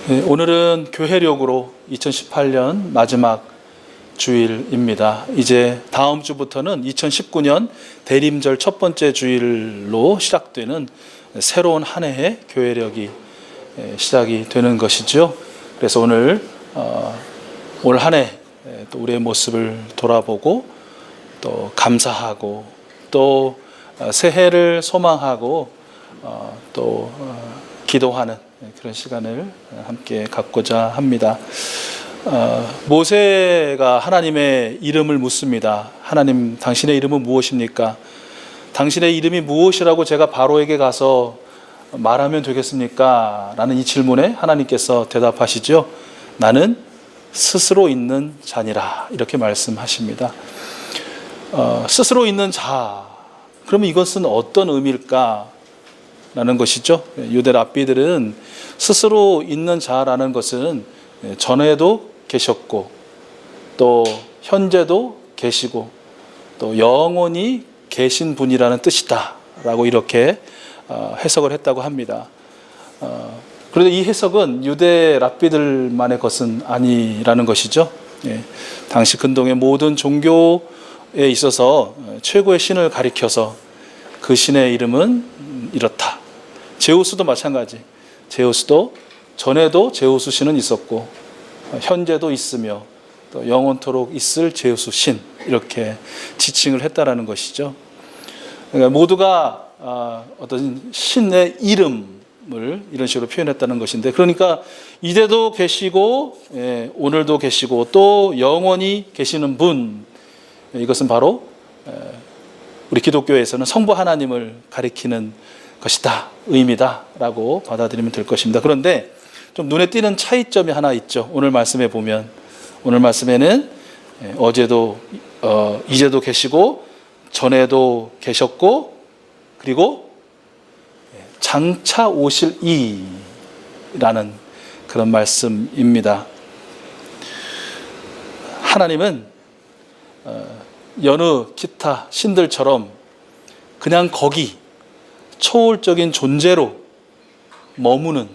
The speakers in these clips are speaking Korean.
오늘은 교회력으로 2018년 마지막 주일입니다. 이제 다음 주부터는 2019년 대림절 첫 번째 주일로 시작되는 새로운 한 해의 교회력이 시작이 되는 것이죠. 그래서 오늘 올 한 해 또 우리의 모습을 돌아보고 또 감사하고 또 새해를 소망하고 또 기도하는 그런 시간을 함께 갖고자 합니다. 모세가 하나님의 이름을 묻습니다. 하나님, 당신의 이름은 무엇입니까? 당신의 이름이 무엇이라고 제가 바로에게 가서 말하면 되겠습니까? 라는 이 질문에 하나님께서 대답하시죠. 나는 스스로 있는 자니라, 이렇게 말씀하십니다. 스스로 있는 자, 그러면 이것은 어떤 의미일까? 라는 것이죠. 유대 랍비들은 스스로 있는 자라는 것은 전에도 계셨고 또 현재도 계시고 또 영원히 계신 분이라는 뜻이다 라고 이렇게 해석을 했다고 합니다. 그런데 이 해석은 유대 랍비들만의 것은 아니라는 것이죠. 당시 근동의 모든 종교에 있어서 최고의 신을 가리켜서 그 신의 이름은 이렇다. 제우스도 마찬가지. 제우스도 전에도 제우스 신은 있었고 현재도 있으며 또 영원토록 있을 제우스 신, 이렇게 지칭을 했다라는 것이죠. 그러니까 모두가 어떤 신의 이름을 이런 식으로 표현했다는 것인데, 그러니까 이제도 계시고 오늘도 계시고 또 영원히 계시는 분, 이것은 바로 우리 기독교에서는 성부 하나님을 가리키는 것이다, 의미다 라고 받아들이면 될 것입니다. 그런데 좀 눈에 띄는 차이점이 하나 있죠. 오늘 말씀에 보면, 오늘 말씀에는 어제도 이제도 계시고 전에도 계셨고 그리고 장차 오실 이라는 그런 말씀입니다. 하나님은 여느 기타 신들처럼 그냥 거기 초월적인 존재로 머무는,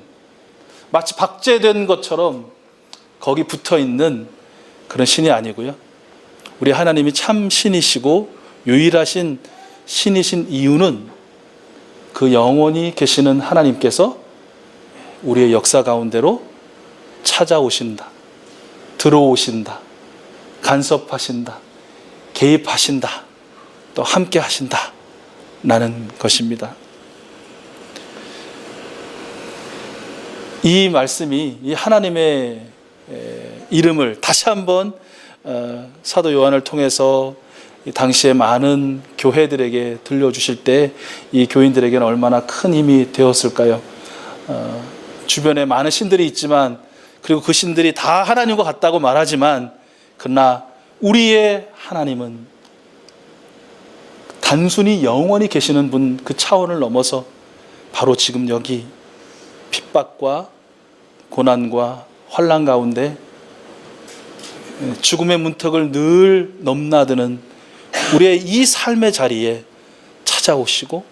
마치 박제된 것처럼 거기 붙어 있는 그런 신이 아니고요. 우리 하나님이 참 신이시고 유일하신 신이신 이유는 그 영원히 계시는 하나님께서 우리의 역사 가운데로 찾아오신다, 들어오신다, 간섭하신다, 개입하신다, 또 함께 하신다 라는 것입니다. 이 말씀이 이 하나님의 이름을 다시 한번 사도 요한을 통해서 당시에 많은 교회들에게 들려주실 때 이 교인들에게는 얼마나 큰 힘이 되었을까요? 주변에 많은 신들이 있지만, 그리고 그 신들이 다 하나님과 같다고 말하지만, 그러나 우리의 하나님은 단순히 영원히 계시는 분, 그 차원을 넘어서 바로 지금 여기 핍박과 고난과 환난 가운데 죽음의 문턱을 늘 넘나드는 우리의 이 삶의 자리에 찾아오시고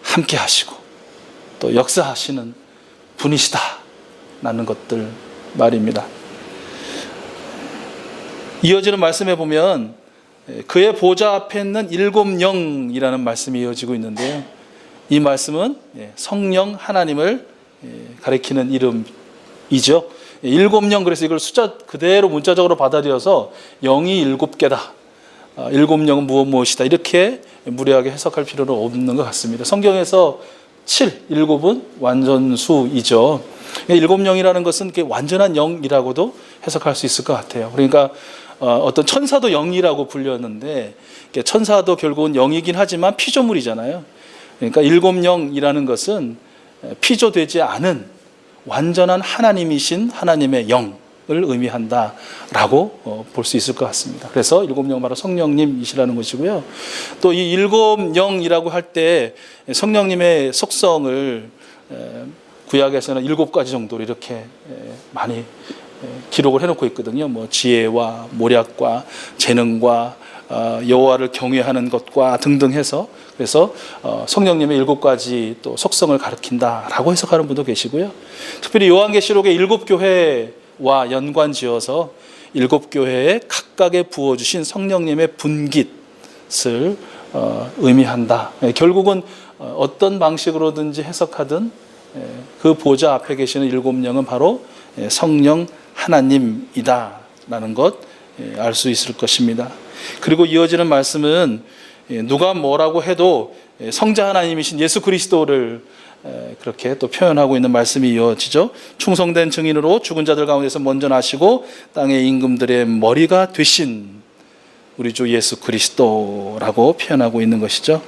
함께 하시고 또 역사하시는 분이시다 라는 것들 말입니다. 이어지는 말씀에 보면 그의 보좌 앞에 있는 일곱 영이라는 말씀이 이어지고 있는데요. 이 말씀은 성령 하나님을 가리키는 이름이죠. 일곱 영, 그래서 이걸 숫자 그대로 문자적으로 받아들여서 영이 일곱 개다, 일곱 영은 무엇이다, 이렇게 무례하게 해석할 필요는 없는 것 같습니다. 성경에서 7, 일곱은 완전수이죠. 일곱 영이라는 것은 완전한 영이라고도 해석할 수 있을 것 같아요. 그러니까 어떤 천사도 영이라고 불렸는데, 천사도 결국은 영이긴 하지만 피조물이잖아요. 그러니까 일곱 영이라는 것은 피조되지 않은 완전한 하나님이신 하나님의 영을 의미한다라고 볼 수 있을 것 같습니다. 그래서 일곱 영 바로 성령님이시라는 것이고요. 또 이 일곱 영이라고 할 때 성령님의 속성을 구약에서는 7가지 정도로 이렇게 많이 기록을 해놓고 있거든요. 뭐 지혜와 모략과 재능과 여호와를 경외하는 것과 등등 해서 그래서 성령님의 7가지 또 속성을 가리킨다라고 해석하는 분도 계시고요. 특별히 요한계시록의 7교회와 연관지어서 7교회에 각각에 부어주신 성령님의 분깃을 의미한다. 결국은 어떤 방식으로든지 해석하든 그 보좌 앞에 계시는 7영은 바로 성령 하나님이다라는 것 알 수 있을 것입니다. 그리고 이어지는 말씀은 누가 뭐라고 해도 성자 하나님이신 예수 그리스도를 그렇게 또 표현하고 있는 말씀이 이어지죠. 충성된 증인으로 죽은 자들 가운데서 먼저 나시고 땅의 임금들의 머리가 되신 우리 주 예수 그리스도라고 표현하고 있는 것이죠.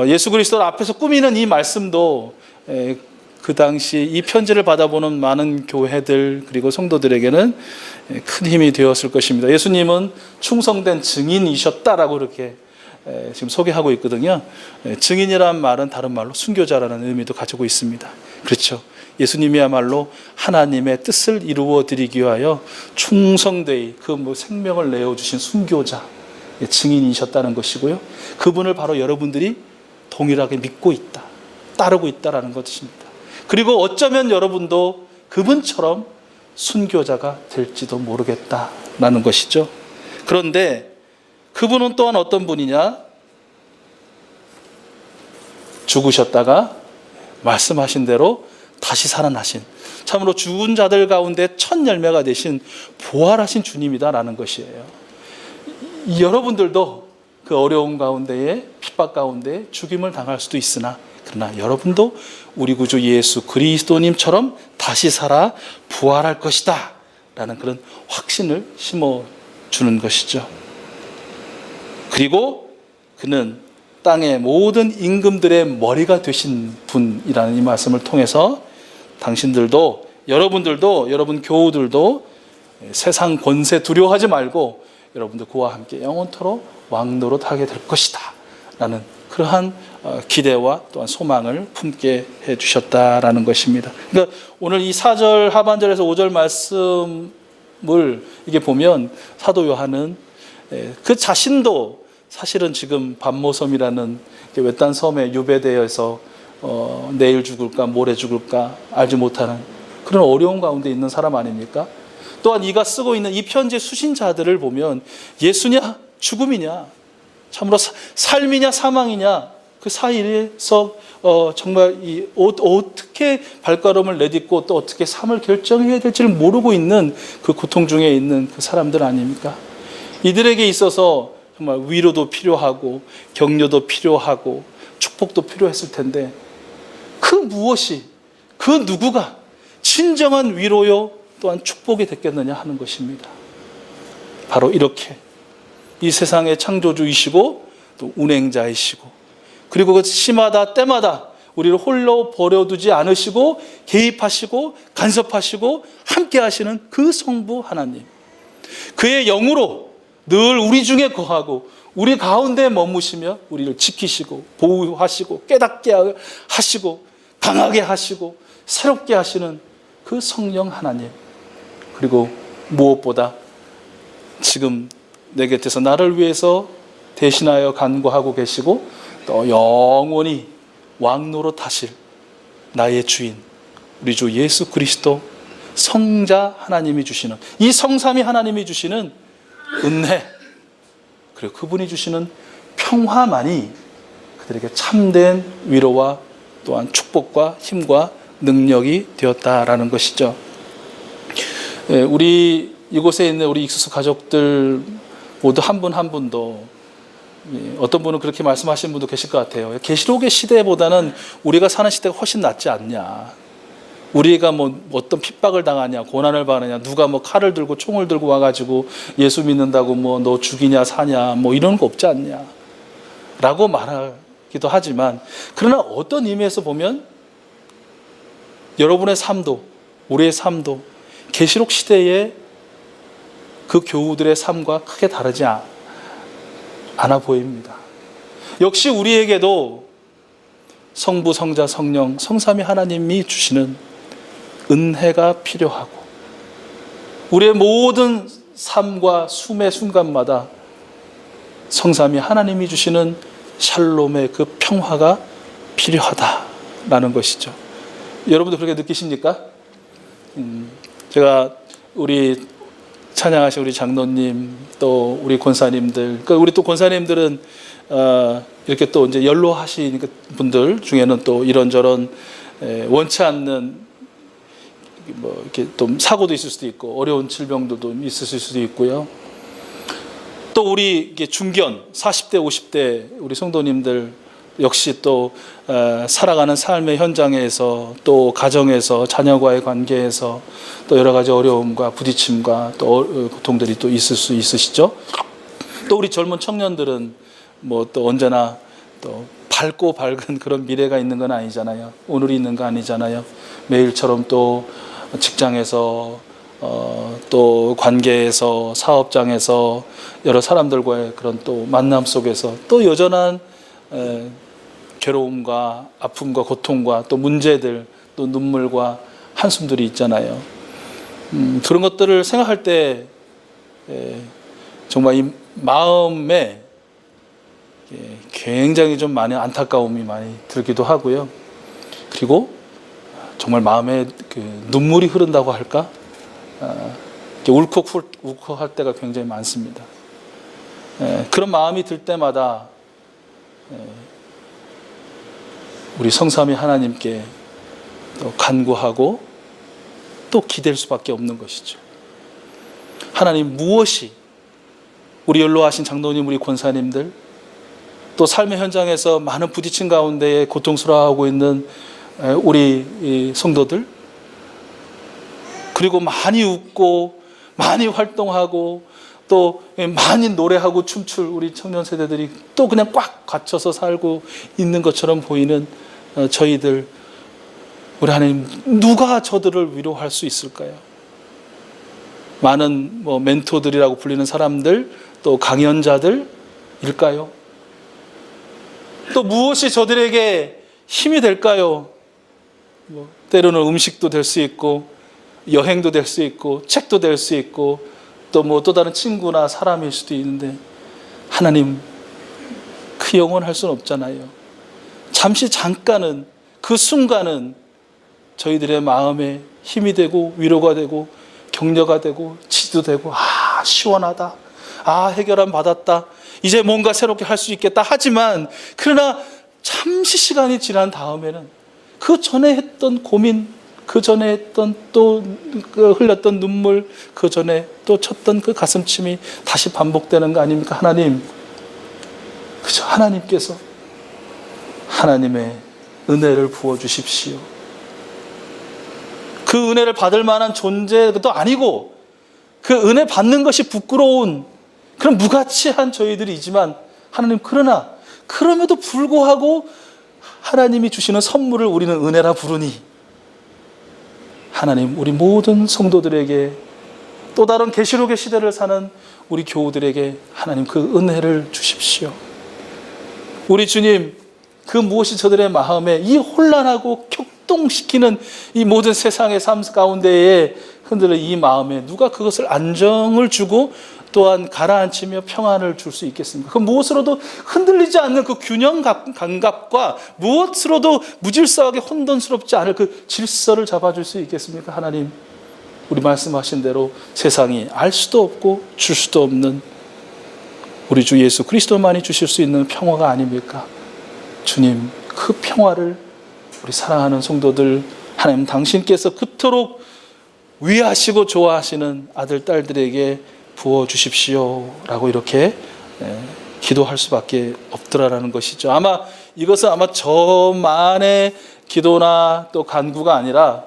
예수 그리스도를 앞에서 꾸미는 이 말씀도 그 당시 이 편지를 받아보는 많은 교회들 그리고 성도들에게는 큰 힘이 되었을 것입니다. 예수님은 충성된 증인이셨다라고 이렇게 지금 소개하고 있거든요. 증인이란 말은 다른 말로 순교자라는 의미도 가지고 있습니다. 그렇죠. 예수님이야말로 하나님의 뜻을 이루어 드리기 위하여 충성되이 생명을 내어주신 순교자, 증인이셨다는 것이고요. 그분을 바로 여러분들이 동일하게 믿고 있다, 따르고 있다라는 것입니다. 그리고 어쩌면 여러분도 그분처럼 순교자가 될지도 모르겠다라는 것이죠. 그런데 그분은 또한 어떤 분이냐? 죽으셨다가 말씀하신 대로 다시 살아나신, 참으로 죽은 자들 가운데 첫 열매가 되신 부활하신 주님이다라는 것이에요. 여러분들도 그 어려움 가운데에, 핍박 가운데 죽임을 당할 수도 있으나 그러나 여러분도 우리 구주 예수 그리스도님처럼 다시 살아 부활할 것이다 라는 그런 확신을 심어주는 것이죠. 그리고 그는 땅의 모든 임금들의 머리가 되신 분이라는 이 말씀을 통해서 당신들도, 여러분들도, 여러분 교우들도 세상 권세 두려워하지 말고 여러분들 그와 함께 영원토록 왕노릇하게 될 것이다 라는 그러한 기대와 또한 소망을 품게 해주셨다라는 것입니다. 그러니까 오늘 이 4절 하반절에서 5절 말씀을 이게 보면 사도 요한은 그 자신도 사실은 지금 반모섬이라는 외딴 섬에 유배되어서 내일 죽을까 모레 죽을까 알지 못하는 그런 어려운 가운데 있는 사람 아닙니까? 또한 이가 쓰고 있는 이 편지의 수신자들을 보면 예수냐 죽음이냐 참으로 삶이냐 사망이냐 그 사이에서 정말 어떻게 발걸음을 내딛고 또 어떻게 삶을 결정해야 될지를 모르고 있는 그 고통 중에 있는 그 사람들 아닙니까? 이들에게 있어서 정말 위로도 필요하고 격려도 필요하고 축복도 필요했을 텐데 그 무엇이, 그 누구가 진정한 위로요 또한 축복이 됐겠느냐 하는 것입니다. 바로 이렇게 이 세상의 창조주이시고 또 운행자이시고 그리고 그 시마다 때마다 우리를 홀로 버려두지 않으시고 개입하시고 간섭하시고 함께 하시는 그 성부 하나님, 그의 영으로 늘 우리 중에 거하고 우리 가운데 머무시며 우리를 지키시고 보호하시고 깨닫게 하시고 강하게 하시고 새롭게 하시는 그 성령 하나님, 그리고 무엇보다 지금 내 곁에서 나를 위해서 대신하여 간구하고 계시고 또 영원히 왕노릇 하실 나의 주인 우리 주 예수 그리스도 성자 하나님이 주시는 이 성삼위 하나님이 주시는 은혜, 그리고 그분이 주시는 평화만이 그들에게 참된 위로와 또한 축복과 힘과 능력이 되었다라는 것이죠. 우리 이곳에 있는 우리 익수수 가족들 모두 한 분 한 분도 어떤 분은 그렇게 말씀하시는 분도 계실 것 같아요. 계시록의 시대보다는 우리가 사는 시대가 훨씬 낫지 않냐, 우리가 뭐 어떤 핍박을 당하냐, 고난을 받느냐, 누가 뭐 칼을 들고 총을 들고 와가지고 예수 믿는다고 뭐 너 죽이냐 사냐 뭐 이런 거 없지 않냐 라고 말하기도 하지만, 그러나 어떤 의미에서 보면 여러분의 삶도 우리의 삶도 계시록 시대의 그 교우들의 삶과 크게 다르지 않아 보입니다. 역시 우리에게도 성부, 성자, 성령, 성삼위 하나님이 주시는 은혜가 필요하고 우리의 모든 삶과 숨의 순간마다 성삼위 하나님이 주시는 샬롬의 그 평화가 필요하다라는 것이죠. 여러분도 그렇게 느끼십니까? 제가 우리 찬양하신 우리 장로님, 또 우리 권사님들, 그러니까 우리 또 권사님들은 이렇게 또 이제 연로하신 분들 중에는 또 이런저런 원치 않는 뭐 이렇게 또 사고도 있을 수도 있고 어려운 질병도 있을 수도 있고요. 또 우리 이게 중견 40대 50대 우리 성도님들 역시 또 살아가는 삶의 현장에서 또 가정에서 자녀와의 관계에서 또 여러 가지 어려움과 부딪힘과 또 고통들이 또 있을 수 있으시죠. 또 우리 젊은 청년들은 뭐 또 언제나 또 밝고 밝은 그런 미래가 있는 건 아니잖아요. 오늘이 있는 거 아니잖아요. 매일처럼 또 직장에서 또 관계에서 사업장에서 여러 사람들과의 그런 또 만남 속에서 또 여전한 괴로움과 아픔과 고통과 또 문제들 또 눈물과 한숨들이 있잖아요. 그런 것들을 생각할 때 정말 이 마음에 굉장히 좀 많이 안타까움이 많이 들기도 하고요. 그리고 정말 마음에 그 눈물이 흐른다고 할까? 울컥할 때가 굉장히 많습니다. 그런 마음이 들 때마다 우리 성삼위 하나님께 또 간구하고 또 기댈 수밖에 없는 것이죠. 하나님 무엇이 우리 연로하신 장로님, 우리 권사님들, 또 삶의 현장에서 많은 부딪힘 가운데에 고통스러워하고 있는 우리 성도들, 그리고 많이 웃고 많이 활동하고 또 많이 노래하고 춤출 우리 청년 세대들이 또 그냥 꽉 갇혀서 살고 있는 것처럼 보이는 저희들, 우리 하나님, 누가 저들을 위로할 수 있을까요? 많은 뭐 멘토들이라고 불리는 사람들, 또 강연자들일까요? 또 무엇이 저들에게 힘이 될까요? 뭐 때로는 음식도 될 수 있고 여행도 될 수 있고 책도 될 수 있고 또 뭐 또 다른 친구나 사람일 수도 있는데, 하나님, 그 영원할 수는 없잖아요. 잠시 잠깐은, 그 순간은 저희들의 마음에 힘이 되고 위로가 되고 격려가 되고 지도되고, 아 시원하다, 아 해결함 받았다, 이제 뭔가 새롭게 할 수 있겠다 하지만, 그러나 잠시 시간이 지난 다음에는 그 전에 했던 고민, 그 전에 했던 또 흘렸던 눈물, 그 전에 또 쳤던 그 가슴침이 다시 반복되는 거 아닙니까? 하나님, 그저 하나님께서 하나님의 은혜를 부어주십시오. 그 은혜를 받을 만한 존재도 아니고 그 은혜 받는 것이 부끄러운 그런 무가치한 저희들이지만, 하나님, 그러나 그럼에도 불구하고 하나님이 주시는 선물을 우리는 은혜라 부르니, 하나님, 우리 모든 성도들에게, 또 다른 계시록의 시대를 사는 우리 교우들에게 하나님 그 은혜를 주십시오. 우리 주님, 그 무엇이 저들의 마음에 이 혼란하고 격동시키는 이 모든 세상의 삶 가운데에 흔들려 이 마음에 누가 그것을 안정을 주고 또한 가라앉히며 평안을 줄 수 있겠습니까? 그 무엇으로도 흔들리지 않는 그 균형 감각과 무엇으로도 무질서하게 혼돈스럽지 않을 그 질서를 잡아줄 수 있겠습니까? 하나님, 우리 말씀하신 대로 세상이 알 수도 없고 줄 수도 없는 우리 주 예수 그리스도만이 주실 수 있는 평화가 아닙니까? 주님, 그 평화를 우리 사랑하는 성도들, 하나님 당신께서 그토록 위하시고 좋아하시는 아들, 딸들에게 부어주십시오 라고 이렇게 기도할 수밖에 없더라라는 것이죠. 아마 이것은 아마 저만의 기도나 또 간구가 아니라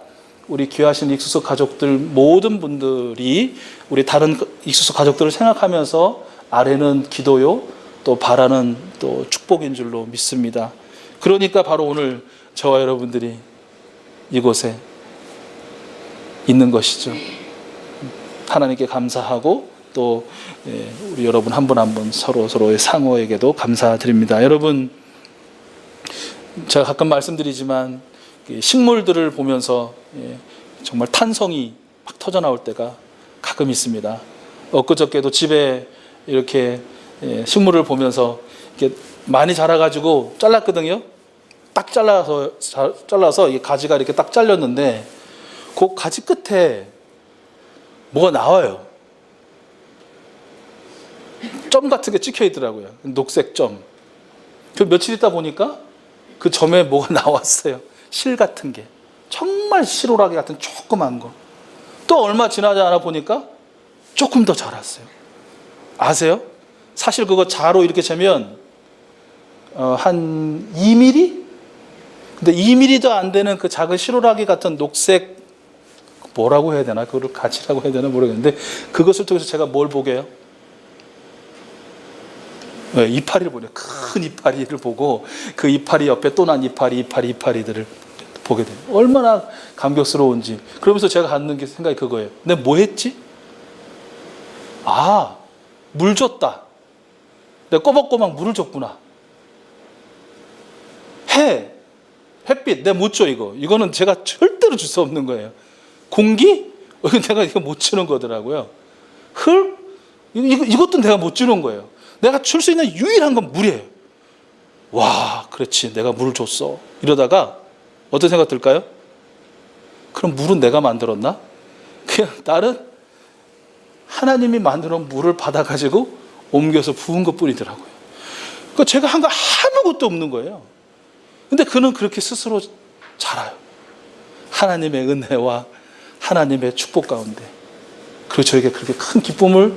우리 귀하신 익수소 가족들 모든 분들이 우리 다른 익수소 가족들을 생각하면서 아래는 기도요, 또 바라는 또 축복인 줄로 믿습니다. 그러니까 바로 오늘 저와 여러분들이 이곳에 있는 것이죠. 하나님께 감사하고 또 우리 여러분 한 분 한 분 서로의 상호에게도 감사드립니다. 여러분, 제가 가끔 말씀드리지만 식물들을 보면서 정말 탄성이 막 터져 나올 때가 가끔 있습니다. 엊그저께도 집에 이렇게 식물을 보면서 이렇게 많이 자라가지고 잘랐거든요. 딱 잘라서 이 가지가 이렇게 딱 잘렸는데 그 가지 끝에 뭐가 나와요. 점 같은 게 찍혀 있더라고요. 녹색 점. 그 며칠 있다 보니까 그 점에 뭐가 나왔어요. 실 같은 게. 정말 실오라기 같은 조그만 거. 또 얼마 지나지 않아 보니까 조금 더 자랐어요. 아세요? 사실 그거 자로 이렇게 재면 한 2mm? 근데 2mm도 안 되는 그 작은 실오라기 같은 녹색 뭐라고 해야 되나? 그거를 가지라고 해야 되나 모르겠는데 그것을 통해서 제가 뭘 보게요? 이파리를 보네요. 큰 이파리를 보고 그 이파리 옆에 또 난 이파리들을 보게 돼요. 얼마나 감격스러운지. 그러면서 제가 갖는 게 생각이 그거예요. 내가 뭐 했지? 아, 물 줬다. 내가 꼬박꼬박 물을 줬구나. 햇빛 내가 못 줘 이거. 이거는 제가 절대로 줄 수 없는 거예요. 공기? 내가 이거 못 주는 거더라고요. 이것도 내가 못 주는 거예요. 내가 줄 수 있는 유일한 건 물이에요. 와, 그렇지. 내가 물을 줬어. 이러다가 어떤 생각 들까요? 그럼 물은 내가 만들었나? 그냥 나는 하나님이 만들어 놓은 물을 받아가지고 옮겨서 부은 것 뿐이더라고요. 그러니까 제가 한 거 아무것도 없는 거예요. 근데 그는 그렇게 스스로 자라요. 하나님의 은혜와 하나님의 축복 가운데. 그리고 저에게 그렇게 큰 기쁨을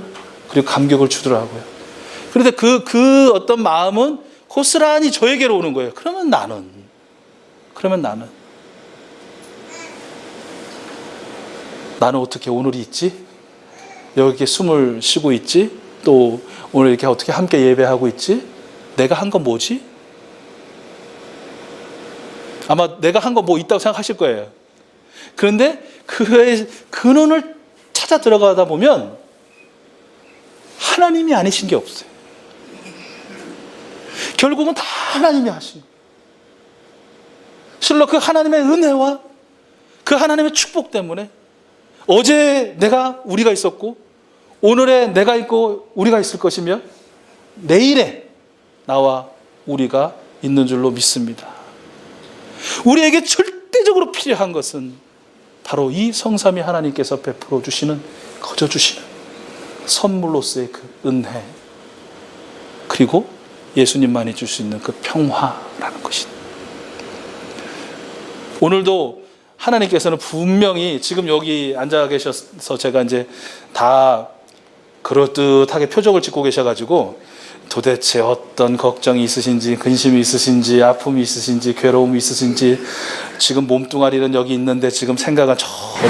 그리고 감격을 주더라고요. 그런데 그 어떤 마음은 고스란히 저에게로 오는 거예요. 그러면 나는 어떻게 오늘이 있지? 여기 숨을 쉬고 있지? 또 오늘 이렇게 어떻게 함께 예배하고 있지? 내가 한 건 뭐지? 아마 내가 한 거 뭐 있다고 생각하실 거예요. 그런데 그의 근원을 찾아 들어가다 보면 하나님이 아니신 게 없어요. 결국은 다 하나님이 하신 거예요. 실로 그 하나님의 은혜와 그 하나님의 축복 때문에 어제 우리가 있었고 오늘에 내가 있고 우리가 있을 것이며 내일에 나와 우리가 있는 줄로 믿습니다. 우리에게 절대적으로 필요한 것은 바로 이 성삼위 하나님께서 베풀어 주시는, 거저 주시는 선물로서의 그 은혜, 그리고 예수님만이 줄 수 있는 그 평화라는 것입니다. 오늘도 하나님께서는 분명히 지금 여기 앉아 계셔서 제가 이제 다 그럴듯하게 표적을 짓고 계셔가지고 도대체 어떤 걱정이 있으신지, 근심이 있으신지, 아픔이 있으신지, 괴로움이 있으신지, 지금 몸뚱아리는 여기 있는데 지금 생각은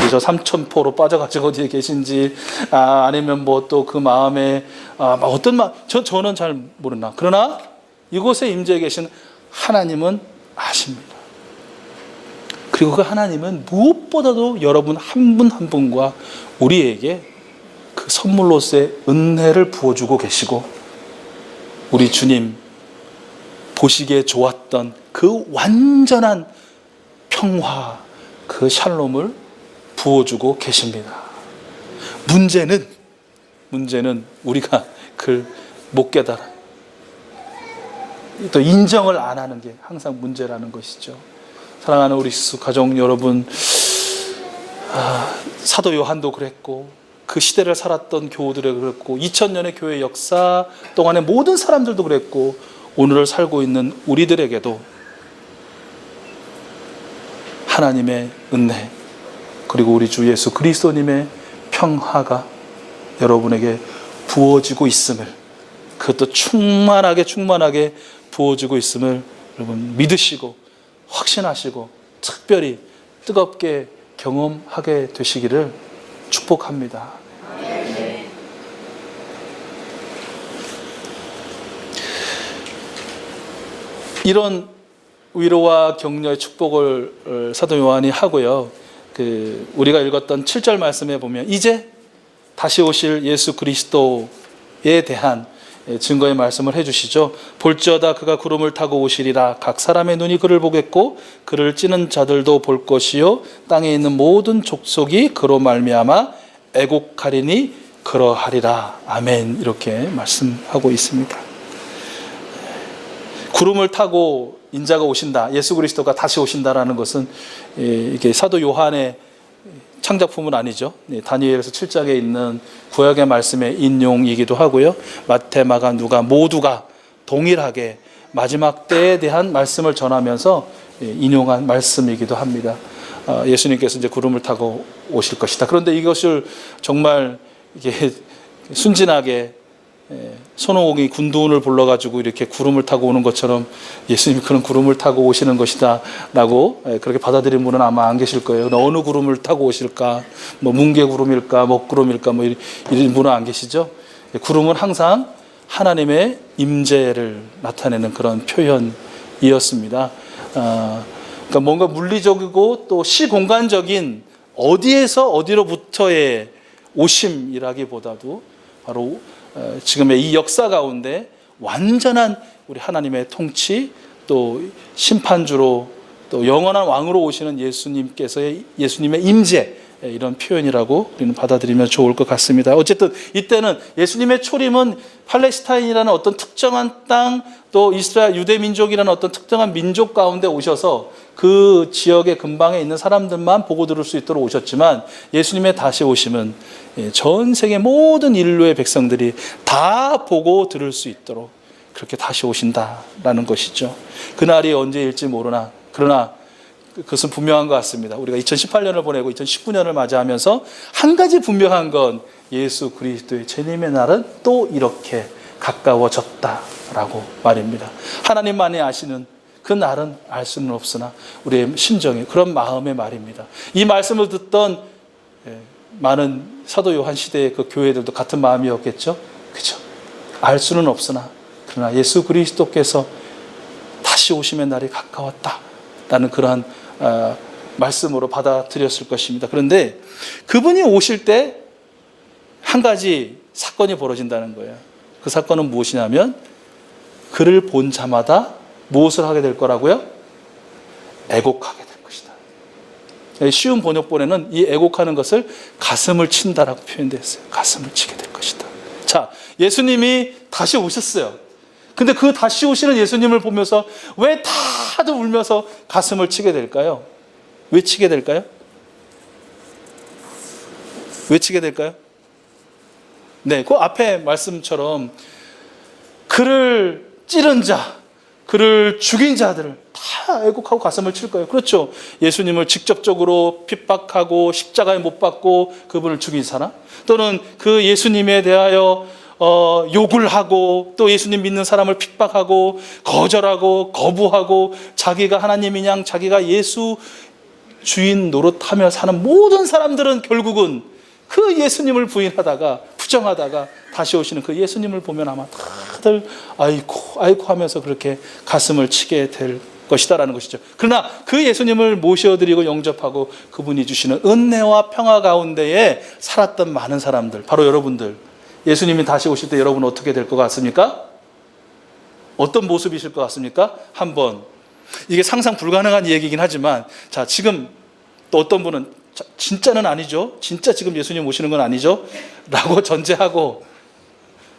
저 삼천포로 빠져가지고 어디에 계신지, 아니면 뭐 또 그 마음에 어떤 마음, 저는 잘 모르나. 그러나 이곳에 임재해 계신 하나님은 아십니다. 그리고 그 하나님은 무엇보다도 여러분 한 분 한 분과 우리에게 그 선물로서의 은혜를 부어주고 계시고, 우리 주님 보시기에 좋았던 그 완전한 평화, 그 샬롬을 부어주고 계십니다. 문제는 우리가 그걸 못 깨달아, 또 인정을 안 하는 게 항상 문제라는 것이죠. 사랑하는 우리 가족 여러분, 사도 요한도 그랬고 그 시대를 살았던 교우들도 그랬고 2000년의 교회 역사 동안의 모든 사람들도 그랬고 오늘을 살고 있는 우리들에게도 하나님의 은혜, 그리고 우리 주 예수 그리스도님의 평화가 여러분에게 부어지고 있음을, 그것도 충만하게 부어지고 있음을 여러분 믿으시고 확신하시고 특별히 뜨겁게 경험하게 되시기를 축복합니다. 이런 위로와 격려의 축복을 사도 요한이 하고요. 우리가 읽었던 7절 말씀에 보면 이제 다시 오실 예수 그리스도에 대한 증거의 말씀을 해주시죠. 볼지어다 그가 구름을 타고 오시리라. 각 사람의 눈이 그를 보겠고 그를 찌는 자들도 볼 것이요 땅에 있는 모든 족속이 그로 말미암아 애곡하리니 그러하리라. 아멘. 이렇게 말씀하고 있습니다. 구름을 타고 인자가 오신다, 예수 그리스도가 다시 오신다라는 것은 이게 사도 요한의 창작품은 아니죠. 다니엘서 7장에 있는 구약의 말씀의 인용이기도 하고요. 마태, 마가, 누가 모두가 동일하게 마지막 때에 대한 말씀을 전하면서 인용한 말씀이기도 합니다. 예수님께서 이제 구름을 타고 오실 것이다. 그런데 이것을 정말 이게 순진하게 손오공이 군두운을 불러가지고 이렇게 구름을 타고 오는 것처럼 예수님이 그런 구름을 타고 오시는 것이다 라고 그렇게 받아들인 분은 아마 안 계실 거예요. 어느 구름을 타고 오실까, 뭐 뭉게구름일까, 먹구름일까, 뭐 이런 분은 안 계시죠. 구름은 항상 하나님의 임재를 나타내는 그런 표현이었습니다. 그러니까 뭔가 물리적이고 또 시공간적인 어디에서 어디로부터의 오심이라기보다도 바로 지금의 이 역사 가운데 완전한 우리 하나님의 통치, 또 심판주로 또 영원한 왕으로 오시는 예수님께서의 예수님의 임재, 이런 표현이라고 우리는 받아들이면 좋을 것 같습니다. 어쨌든 이때는 예수님의 초림은 팔레스타인이라는 어떤 특정한 땅, 또 이스라엘 유대 민족이라는 어떤 특정한 민족 가운데 오셔서 그 지역의 근방에 있는 사람들만 보고 들을 수 있도록 오셨지만, 예수님의 다시 오심은 전 세계 모든 인류의 백성들이 다 보고 들을 수 있도록 그렇게 다시 오신다라는 것이죠. 그날이 언제일지 모르나, 그러나 그것은 분명한 것 같습니다. 우리가 2018년을 보내고 2019년을 맞이하면서 한 가지 분명한 건 예수 그리스도의 재림의 날은 또 이렇게 가까워졌다라고 말입니다. 하나님만이 아시는 그 날은 알 수는 없으나 우리의 심정이 그런 마음의 말입니다. 이 말씀을 듣던 많은 사도 요한 시대의 그 교회들도 같은 마음이었겠죠. 그렇죠? 알 수는 없으나 그러나 예수 그리스도께서 다시 오심의 날이 가까웠다라는 그러한 말씀으로 받아들였을 것입니다. 그런데 그분이 오실 때 한 가지 사건이 벌어진다는 거예요. 그 사건은 무엇이냐면 그를 본 자마다 무엇을 하게 될 거라고요? 애곡하게 될 것이다. 쉬운 번역본에는 이 애곡하는 것을 가슴을 친다라고 표현되어 있어요. 가슴을 치게 될 것이다. 자, 예수님이 다시 오셨어요. 근데 그 다시 오시는 예수님을 보면서 왜 다들 울면서 가슴을 치게 될까요? 왜 치게 될까요? 왜 치게 될까요? 네, 그 앞에 말씀처럼 그를 찌른 자, 그를 죽인 자들을 다 애곡하고 가슴을 칠 거예요. 그렇죠. 예수님을 직접적으로 핍박하고 십자가에 못 박고 그분을 죽인 사람, 또는 그 예수님에 대하여 욕을 하고 또 예수님 믿는 사람을 핍박하고 거절하고 거부하고 자기가 하나님인 양 자기가 예수 주인 노릇하며 사는 모든 사람들은 결국은 그 예수님을 부인하다가 부정하다가 다시 오시는 그 예수님을 보면 아마 다들 아이고 하면서 그렇게 가슴을 치게 될 것이다라는 것이죠. 그러나 그 예수님을 모셔드리고 영접하고 그분이 주시는 은혜와 평화 가운데에 살았던 많은 사람들, 바로 여러분들, 예수님이 다시 오실 때 여러분 어떻게 될 것 같습니까? 어떤 모습이실 것 같습니까? 한번, 이게 상상 불가능한 얘기긴 하지만, 자, 지금 또 어떤 분은 진짜는 아니죠. 진짜 지금 예수님 오시는 건 아니죠. 라고 전제하고,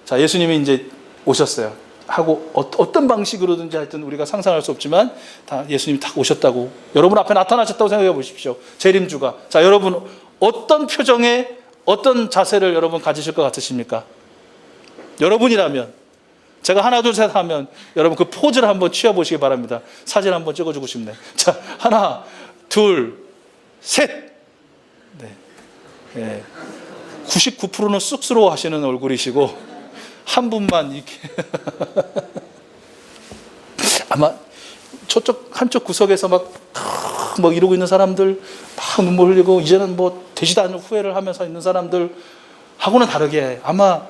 자, 예수님이 이제 오셨어요. 하고 어떤 방식으로든지 하여튼 우리가 상상할 수 없지만 다 예수님이 딱 오셨다고, 여러분 앞에 나타나셨다고 생각해 보십시오. 재림주가. 자, 여러분 어떤 표정에 어떤 자세를 여러분 가지실 것 같으십니까? 여러분이라면, 제가 하나 둘 셋 하면 여러분 그 포즈를 한번 취해보시기 바랍니다. 사진 한번 찍어주고 싶네. 자, 하나 둘 셋. 네. 99%는 쑥스러워 하시는 얼굴이시고 한 분만 이렇게 아마 저쪽 한쪽 구석에서 막 이러고 있는 사람들, 막 눈물 흘리고 이제는 뭐 되지도 않는 후회를 하면서 있는 사람들 하고는 다르게 아마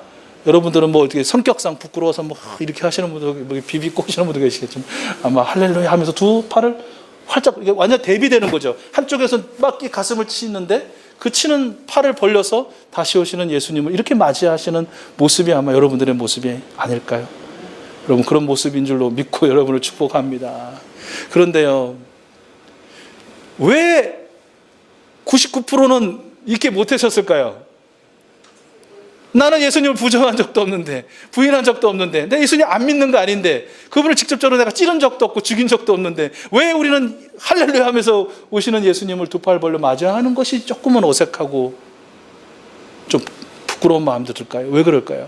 여러분들은 뭐 어떻게 성격상 부끄러워서 뭐 이렇게 하시는 분들, 뭐 비비고 하시는 분들 계시겠지만 아마 할렐루야 하면서 두 팔을 활짝, 이게 완전 대비되는 거죠. 한쪽에서는 막 가슴을 치는데 그 치는 팔을 벌려서 다시 오시는 예수님을 이렇게 맞이하시는 모습이 아마 여러분들의 모습이 아닐까요? 여러분, 그런 모습인 줄로 믿고 여러분을 축복합니다. 그런데요, 왜 99%는 이렇게 못하셨을까요? 나는 예수님을 부정한 적도 없는데, 부인한 적도 없는데, 내 예수님 안 믿는 거 아닌데, 그분을 직접적으로 내가 찌른 적도 없고 죽인 적도 없는데 왜 우리는 할렐루야 하면서 오시는 예수님을 두 팔 벌려 맞이하는 것이 조금은 어색하고 좀 부끄러운 마음도 들까요? 왜 그럴까요?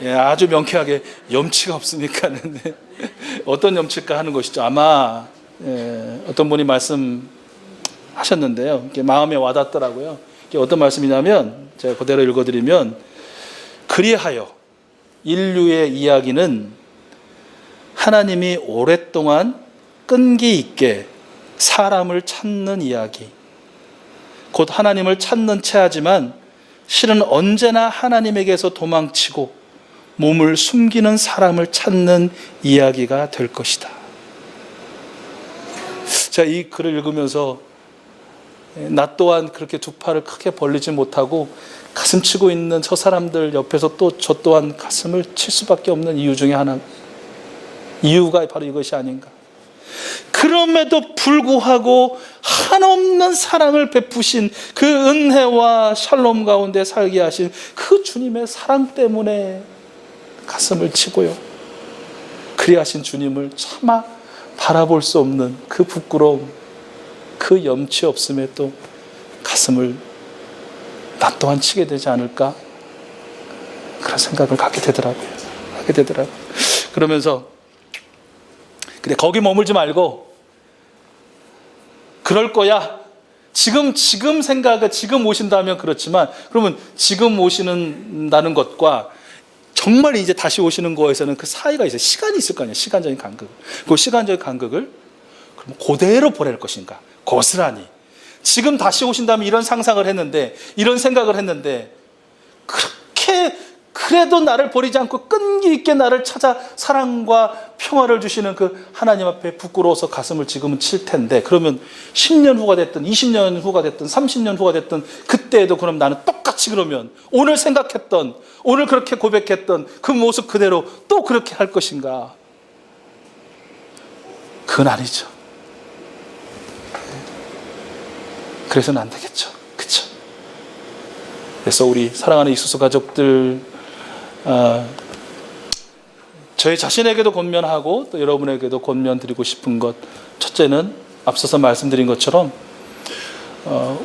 예, 아주 명쾌하게 염치가 없으니까 어떤 염치일까 하는 것이죠. 아마 어떤 분이 말씀하셨는데요. 이게 마음에 와닿더라고요. 이게 어떤 말씀이냐면 제가 그대로 읽어드리면, 그리하여 인류의 이야기는 하나님이 오랫동안 끈기 있게 사람을 찾는 이야기, 곧 하나님을 찾는 체하지만 실은 언제나 하나님에게서 도망치고 몸을 숨기는 사람을 찾는 이야기가 될 것이다. 제가 이 글을 읽으면서 나 또한 그렇게 두 팔을 크게 벌리지 못하고 가슴 치고 있는 저 사람들 옆에서 또 저 또한 가슴을 칠 수밖에 없는 이유 중에 하나, 이유가 바로 이것이 아닌가. 그럼에도 불구하고 한없는 사랑을 베푸신 그 은혜와 샬롬 가운데 살게 하신 그 주님의 사랑 때문에 가슴을 치고요, 그리하신 주님을 차마 바라볼 수 없는 그 부끄러움, 그 염치 없음에 또 가슴을 나 또한 치게 되지 않을까, 그런 생각을 갖게 되더라고요. 그러면서 근데 거기 머물지 말고, 그럴 거야, 지금 생각을 지금 오신다면 그렇지만, 그러면 지금 오시는다는 것과 정말 이제 다시 오시는 거에서는 그 사이가 있어요. 시간이 있을 거 아니에요. 시간적인 간극. 그 시간적인 간극을 그럼 그대로 보낼 것인가, 고스란히 지금 다시 오신다면 이런 상상을 했는데, 이런 생각을 했는데, 그렇게 그래도 나를 버리지 않고 끈기 있게 나를 찾아 사랑과 평화를 주시는 그 하나님 앞에 부끄러워서 가슴을 지금은 칠 텐데, 그러면 10년 후가 됐든 20년 후가 됐든 30년 후가 됐든 그때에도 그럼 나는 똑같이 그러면 오늘 생각했던, 오늘 그렇게 고백했던 그 모습 그대로 또 그렇게 할 것인가? 그건 아니죠. 그래서는 안 되겠죠. 그렇죠? 그래서 우리 사랑하는 이수수 가족들, 저희 자신에게도 권면하고 또 여러분에게도 권면드리고 싶은 것, 첫째는 앞서서 말씀드린 것처럼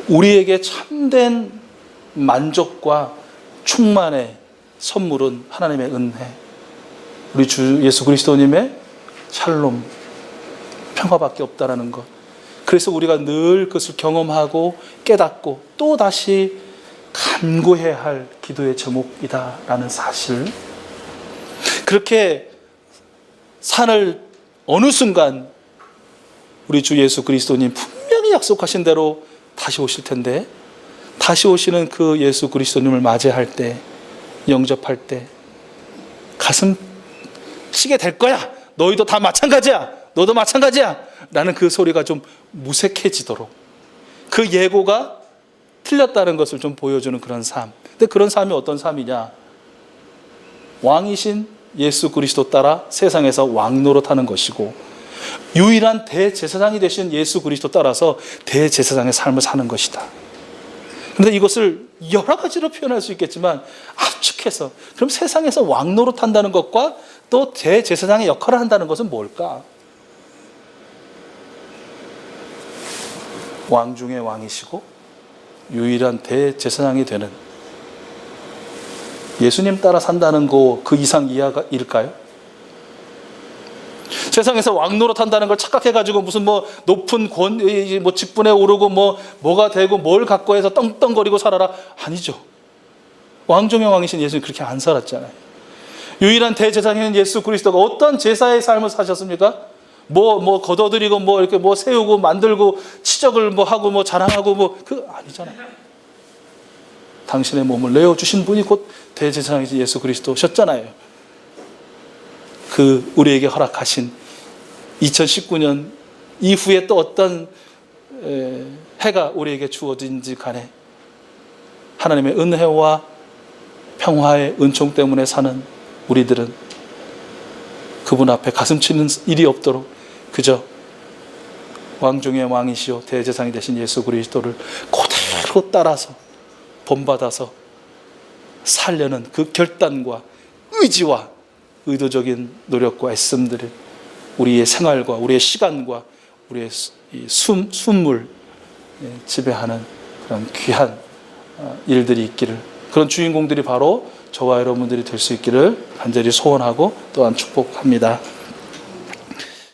우리에게 참된 만족과 충만의 선물은 하나님의 은혜, 우리 주 예수 그리스도님의 샬롬, 평화밖에 없다라는 것. 그래서 우리가 늘 그것을 경험하고 깨닫고 또 다시 간구해야 할 기도의 제목이다라는 사실, 그렇게 산을 어느 순간 우리 주 예수 그리스도님 분명히 약속하신 대로 다시 오실 텐데, 다시 오시는 그 예수 그리스도님을 맞이할 때, 영접할 때 가슴 치게 될 거야, 너희도 다 마찬가지야, 너도 마찬가지야 라는 그 소리가 좀 무색해지도록, 그 예고가 틀렸다는 것을 좀 보여주는 그런 삶. 근데 그런 삶이 어떤 삶이냐? 왕이신 예수 그리스도 따라 세상에서 왕 노릇하는 것이고, 유일한 대제사장이 되신 예수 그리스도 따라서 대제사장의 삶을 사는 것이다. 그런데 이것을 여러 가지로 표현할 수 있겠지만 압축해서, 그럼 세상에서 왕 노릇한다는 것과 또 대제사장의 역할을 한다는 것은 뭘까? 왕 중의 왕이시고 유일한 대제사장이 되는 예수님 따라 산다는 거, 그 이상 이하일까요? 세상에서 왕 노릇한다는 걸 착각해가지고 무슨 뭐 높은 뭐 직분에 오르고 뭐가 되고 뭘 갖고 해서 떵떵거리고 살아라, 아니죠. 왕 중의 왕이신 예수님 그렇게 안 살았잖아요. 유일한 대제사장인 예수 그리스도가 어떤 제사의 삶을 사셨습니까? 뭐 걷어들이고 이렇게 세우고 만들고 치적을 하고 자랑하고 그 아니잖아요. 당신의 몸을 내어 주신 분이 곧 대제사장이신 예수 그리스도셨잖아요. 그 우리에게 허락하신 2019년 이후에 또 어떤 해가 우리에게 주어진지 간에 하나님의 은혜와 평화의 은총 때문에 사는 우리들은 그분 앞에 가슴 치는 일이 없도록 그저 왕 중의 왕이시오 대제사장이 되신 예수 그리스도를 그대로 따라서 본받아서 살려는 그 결단과 의지와 의도적인 노력과 애씀들을 우리의 생활과 우리의 시간과 우리의 숨을 지배하는 그런 귀한 일들이 있기를, 그런 주인공들이 바로 저와 여러분들이 될 수 있기를 간절히 소원하고 또한 축복합니다.